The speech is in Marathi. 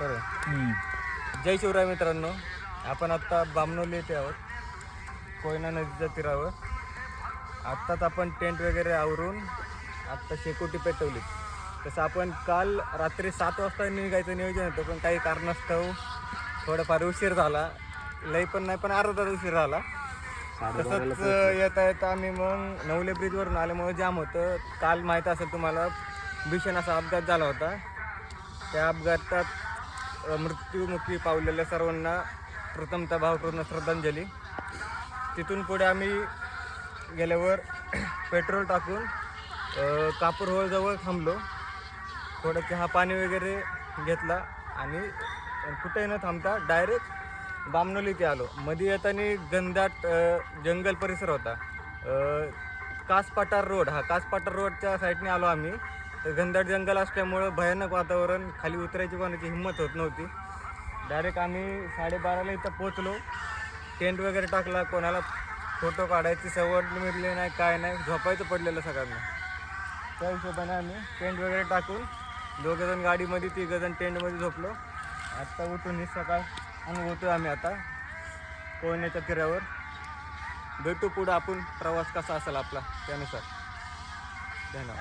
बरोबर. जय शिवराय मित्रांनो, आपण आत्ता बामणोली येथे आहोत, कोयना नदीच्या तीरावर. आत्ताच आपण टेंट वगैरे आवरून आत्ता शेकोटी पेटवली. तसं आपण काल रात्री 7 वाजता निघायचं नियोजन होतं, पण काही कारणास्तव थोडाफार उशीर झाला. लई पण नाही, पण अर्धा तास उशीर झाला. तसंच येता येता आम्ही मग नवले ब्रिजवरून आल्यामुळे जाम होतं. काल माहीत असेल तुम्हाला, भीषण असा अपघात झाला होता. त्या अपघातात मृत्युमुखी पावलेल्या सर्वांना प्रथमतः भावपूर्ण श्रद्धांजली. तिथून पुढे आम्ही गेल्यावर पेट्रोल टाकून कापूरहोळजवळ थांबलो. थोडं चहा पाणी वगैरे घेतला आणि कुठेही न थांबता डायरेक्ट बामणोली इथे आलो. मध्ये येताना घनदाट जंगल परिसर होता. कासपाटार रोड, कासपाटार रोडच्या साईडने आलो आम्ही. तर घनदाट जंगल असल्यामुळं भयानक वातावरण, खाली उतरायची कोणाची हिंमत होत नव्हती. डायरेक्ट आम्ही 12:30ला इथं पोचलो. टेंट वगैरे टाकला. कोणाला फोटो काढायची सवड मिळली नाही, काय नाही, झोपायचं पडलेलं सगळ्यांना. त्या हिशोबाने आम्ही टेंट वगैरे टाकून 2 जण गाडीमध्ये, 3 जण टेंटमध्ये झोपलो. आत्ता उठून ही सकाळ अनुभवतो आम्ही आता कोयनेच्या तीरावर. भेटू पुढं आपण, प्रवास कसा असेल आपला त्यानुसार. धन्यवाद.